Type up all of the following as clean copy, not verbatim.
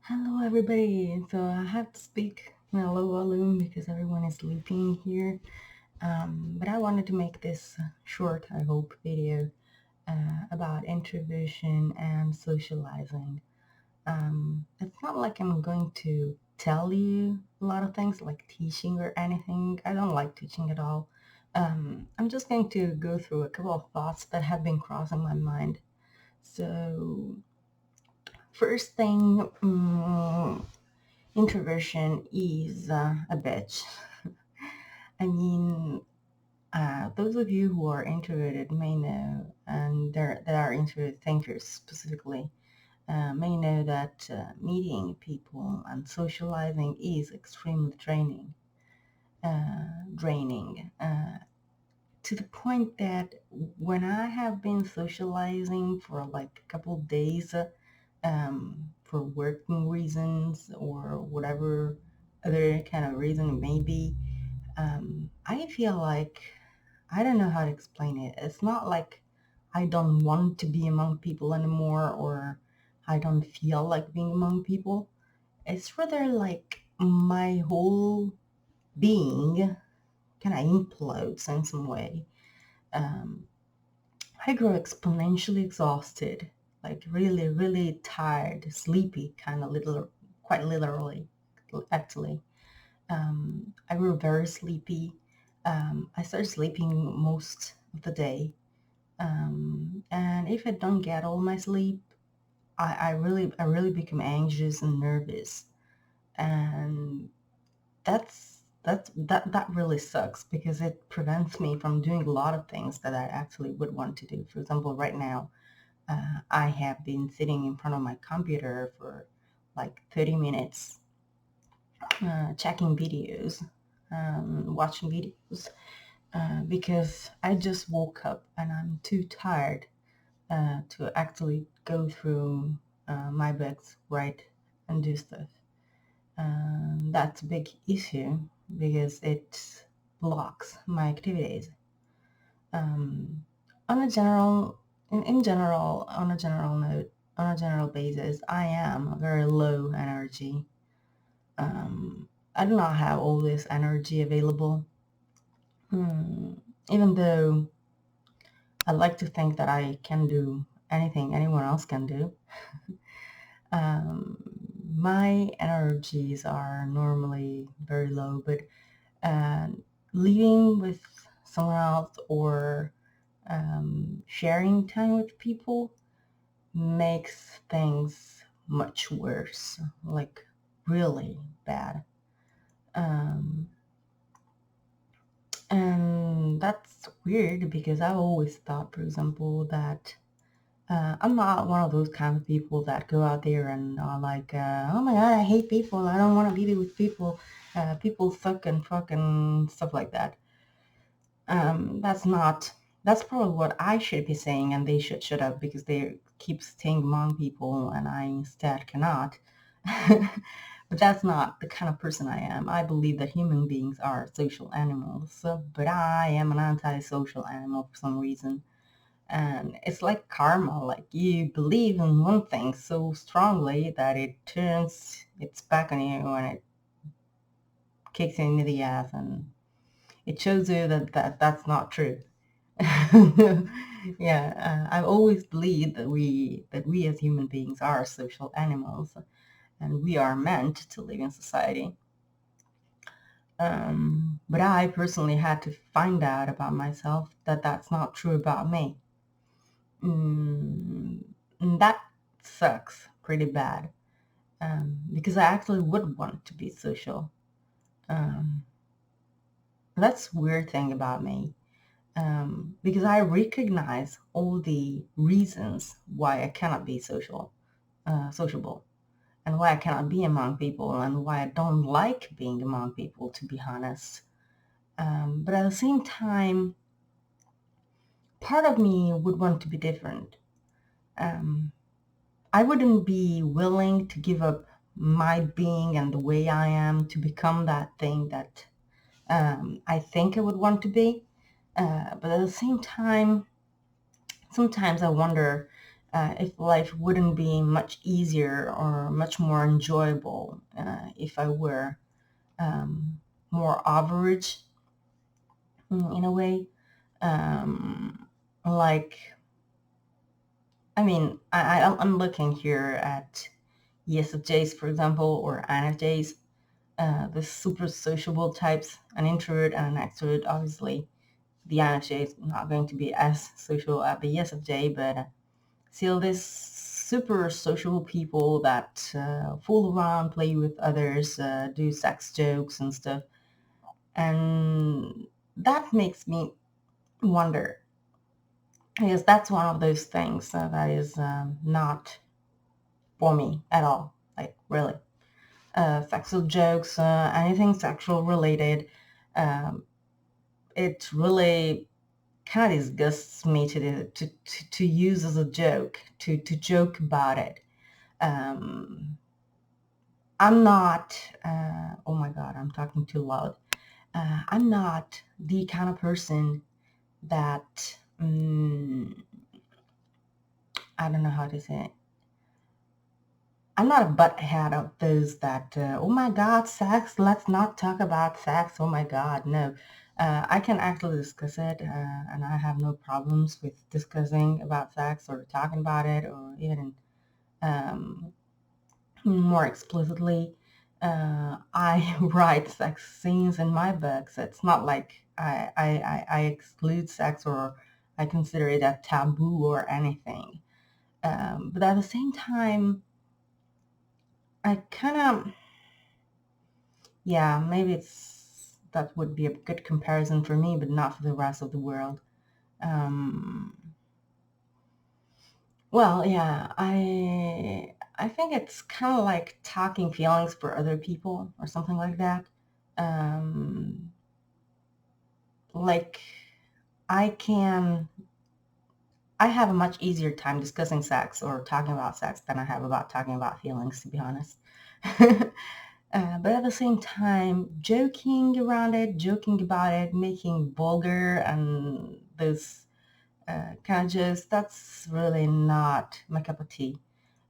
Hello, everybody. So I have to speak in a low volume because everyone is sleeping here. But I wanted to make this short, I hope, video about introversion and socializing. It's not like I'm going to tell you a lot of things like teaching or anything. I don't like teaching at all. I'm just going to go through a couple of thoughts that have been crossing my mind. So, first thing, introversion is a bitch. I mean, those of you who are introverted may know, and there are introverted thinkers specifically, may know that meeting people and socializing is extremely draining, to the point that when I have been socializing for like a couple of days, for working reasons or whatever other kind of reason it may be, I feel like I don't know how to explain it. It's not like I don't want to be among people anymore or I don't feel like being among people. It's rather like my whole being kind of implodes in some way. Um, I grow exponentially exhausted, like really, really tired, sleepy, kind of little, quite literally, actually. I grew very sleepy. I start sleeping most of the day. And if I don't get all my sleep, I really become anxious and nervous. And that really sucks because it prevents me from doing a lot of things that I actually would want to do. For example, right now, I have been sitting in front of my computer for like 30 minutes, checking videos, watching videos, because I just woke up and I'm too tired to actually go through my books, write, and do stuff. That's a big issue because it blocks my activities. Um, on a general, in general, on a general note, on a general basis, I am very low energy. I do not have all this energy available. Hmm. Even though I like to think that I can do anything anyone else can do, um, my energies are normally very low. But uh, living with someone else or sharing time with people makes things much worse, like really bad. Um, and that's weird because I've always thought, for example, that I'm not one of those kind of people that go out there and are like, oh my god, I hate people. I don't want to be there with people. People suck and fuck and stuff like that. That's not. That's probably what I should be saying, and they should shut up because they keep staying among people, and I instead cannot. But that's not the kind of person I am. I believe that human beings are social animals, but I am an antisocial animal for some reason. And it's like karma, like you believe in one thing so strongly that it turns its back on you and it kicks you into the ass and it shows you that's not true. Yeah, I've always believed that we as human beings are social animals and we are meant to live in society. But I personally had to find out about myself that that's not true about me. Mm, and that sucks pretty bad because I actually would want to be social. Um, that's a weird thing about me. Because I recognize all the reasons why I cannot be sociable, and why I cannot be among people, and why I don't like being among people, to be honest. But at the same time, part of me would want to be different. Um, I wouldn't be willing to give up my being and the way I am to become that thing that I think I would want to be. But at the same time, sometimes I wonder if life wouldn't be much easier or much more enjoyable if I were more average in a way. Um, like, I mean, I'm looking here at ESFJs, for example, or INFJs, the super sociable types, an introvert and an extrovert. Obviously, the INFJ is not going to be as social as the ESFJ, but still, this super sociable people that fool around, play with others, do sex jokes and stuff. And that makes me wonder, because that's one of those things that is not for me at all. Like, really. Sexual jokes, anything sexual related, um, it really kind of disgusts me to use as a joke, to joke about it. Um, I'm not, oh my God, I'm talking too loud. I'm not the kind of person that, I don't know how to say it. I'm not a butthead of those that, oh my God, sex, let's not talk about sex. Oh my God, no. I can actually discuss it, and I have no problems with discussing about sex or talking about it, or even um, more explicitly. I write sex scenes in my books. It's not like I exclude sex or I consider it a taboo or anything. But at the same time, I kind of, yeah, maybe that would be a good comparison for me, but not for the rest of the world. Um, well, yeah, I think it's kind of like talking feelings for other people or something like that. Um, like I can, I have a much easier time discussing sex or talking about sex than I have about talking about feelings, to be honest. But at the same time, joking around it, joking about it, making vulgar and those kind of jokes, that's really not my cup of tea.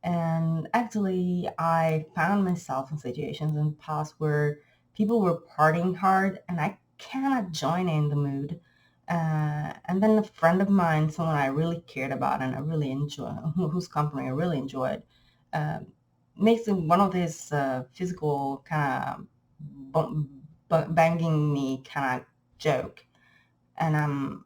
And actually, I found myself in situations in the past where people were partying hard and I cannot join in the mood. And then a friend of mine, someone I really cared about and I really enjoy, whose company I really enjoyed, um, makes one of these physical kind of banging me kind of joke. And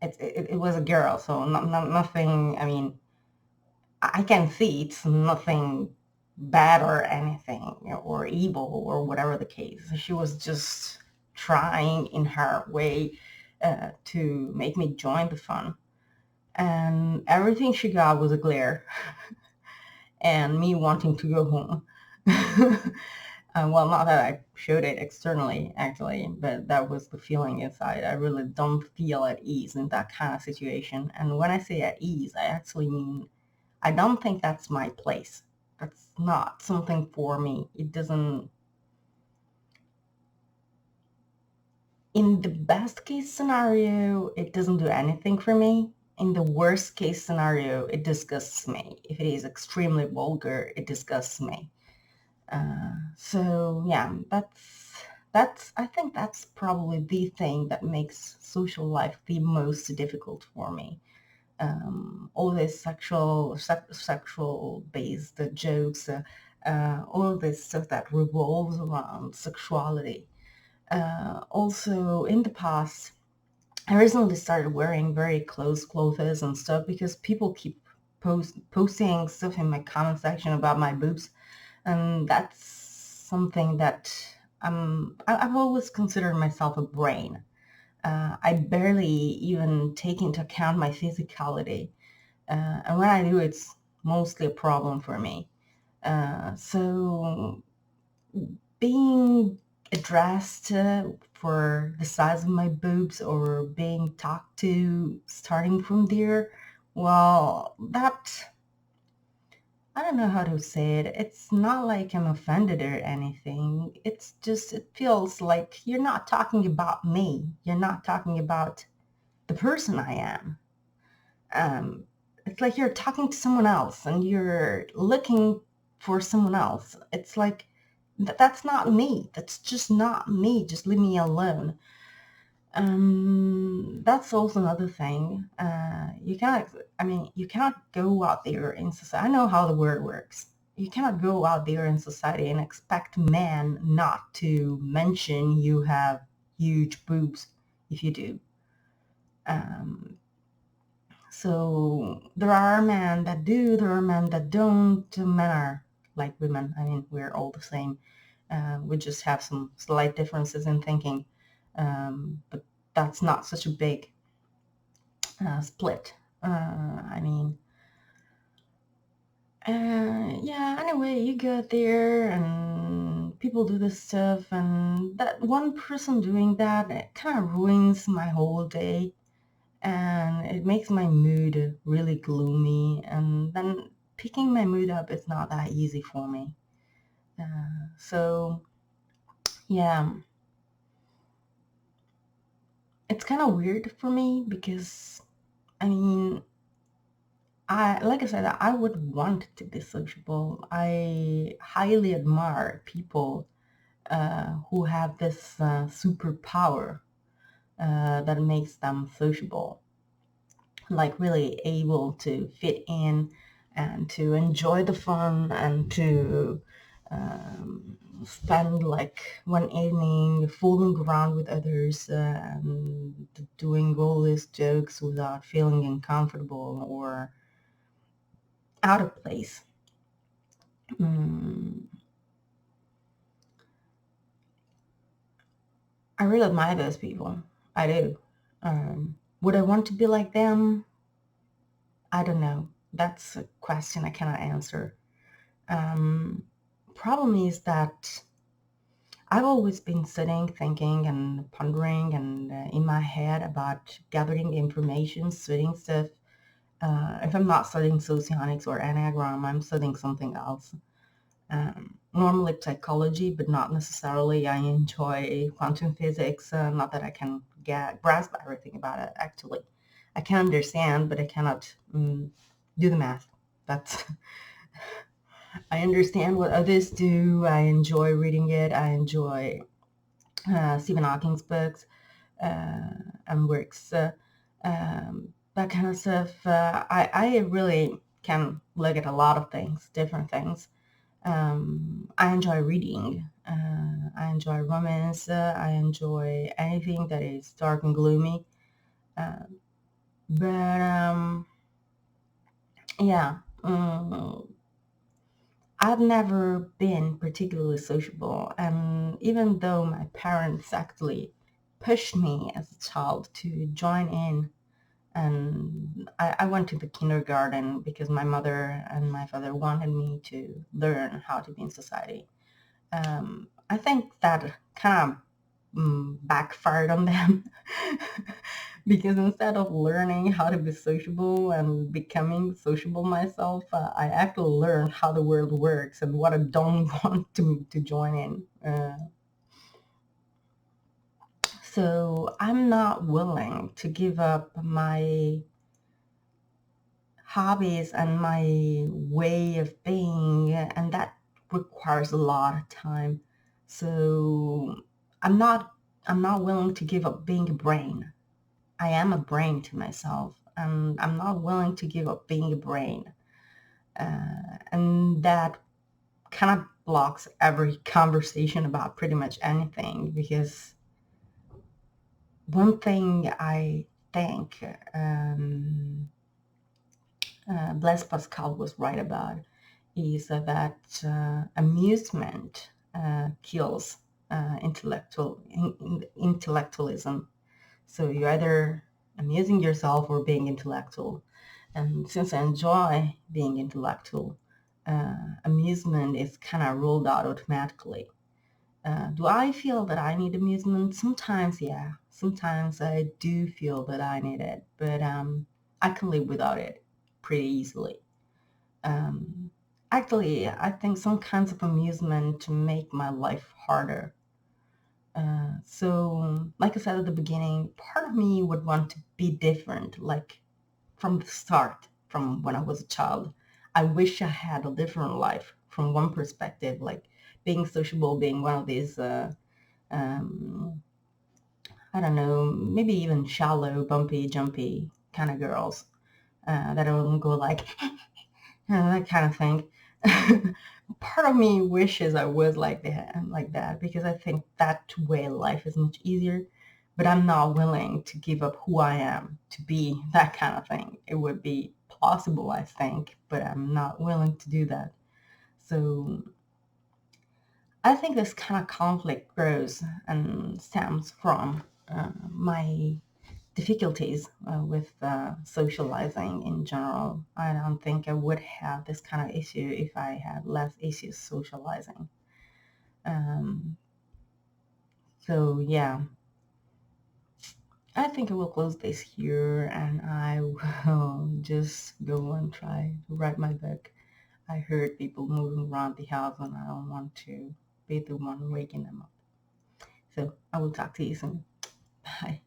it was a girl, so nothing, I mean, I can see it's nothing bad or anything or evil or whatever the case. She was just trying in her way to make me join the fun. And everything she got was a glare and me wanting to go home. Well, not that I showed it externally, actually, but that was the feeling inside. I really don't feel at ease in that kind of situation. And when I say at ease, I actually mean I don't think that's my place. That's not something for me. It doesn't, in the best case scenario, it doesn't do anything for me. In the worst case scenario, it disgusts me. If it is extremely vulgar, it disgusts me. So yeah, I think that's probably the thing that makes social life the most difficult for me. All this sexual based jokes, all this stuff that revolves around sexuality. Also, in the past, I recently started wearing very close clothes and stuff because people keep posting stuff in my comment section about my boobs, and that's something that I've always considered myself a brain. I barely even take into account my physicality. And when I do, it's mostly a problem for me. So being addressed for the size of my boobs or being talked to starting from there, well, that, I don't know how to say it. It's not like I'm offended or anything. It's just, it feels like you're not talking about me. You're not talking about the person I am. Um, it's like you're talking to someone else and you're looking for someone else. It's like that's not me. That's just not me. Just leave me alone. That's also another thing. You cannot, I mean, you cannot go out there in society. I know how the word works. You cannot go out there in society and expect men not to mention you have huge boobs if you do. Um, so there are men that do, there are men that don't. Men are like women. I mean, we're all the same. We just have some slight differences in thinking. But that's not such a big split. I mean, yeah, anyway, you get there and people do this stuff, and that one person doing that, it kind of ruins my whole day, and it makes my mood really gloomy, and then picking my mood up is not that easy for me. So, yeah, it's kind of weird for me because, I mean, like I said, I would want to be sociable. I highly admire people who have this superpower that makes them sociable, like really able to fit in and to enjoy the fun and to spend like one evening fooling around with others and doing all these jokes without feeling uncomfortable or out of place. Mm, I really admire those people. I do. Would I want to be like them? I don't know. That's a question I cannot answer. Um, Problem is that I've always been sitting, thinking, and pondering, and in my head about gathering information, studying stuff. If I'm not studying socionics or enneagram, I'm studying something else. Normally psychology, but not necessarily. I enjoy quantum physics. Not that I can grasp everything about it. Actually, I can understand, but I cannot do the math. That's I understand what others do. I enjoy reading it. I enjoy Stephen Hawking's books and works. That kind of stuff. I really can look at a lot of things, different things. I enjoy reading. I enjoy romance. I enjoy anything that is dark and gloomy. Uh, but yeah, I've never been particularly sociable. And even though my parents actually pushed me as a child to join in, and I went to the kindergarten because my mother and my father wanted me to learn how to be in society. I think that kind of backfired on them because instead of learning how to be sociable and becoming sociable myself, I actually learned how the world works and what I don't want to join in. So I'm not willing to give up my hobbies and my way of being, and that requires a lot of time. So I'm not I'm not willing to give up being a brain. I am a brain to myself, and I'm not willing to give up being a brain. And that kind of blocks every conversation about pretty much anything because one thing I think Blaise Pascal was right about is that amusement kills intellectualism. So you're either amusing yourself or being intellectual. And since I enjoy being intellectual, amusement is kind of ruled out automatically. Do I feel that I need amusement? Sometimes, yeah. Sometimes I do feel that I need it, but I can live without it pretty easily. Um, Actually, I think some kinds of amusement make my life harder. So, like I said at the beginning, part of me would want to be different, like from the start, from when I was a child. I wish I had a different life from one perspective, like being sociable, being one of these, um, I don't know, maybe even shallow, bumpy, jumpy kind of girls that don't go like, that kind of thing. Part of me wishes I was like that, because I think that way life is much easier. But I'm not willing to give up who I am to be that kind of thing. It would be possible, I think, but I'm not willing to do that. So I think this kind of conflict grows and stems from my difficulties with socializing in general. I don't think I would have this kind of issue if I had less issues socializing. Um, so yeah, I think I will close this here, and I will just go and try to write my book. I heard people moving around the house, and I don't want to be the one waking them up. So I will talk to you soon. Bye.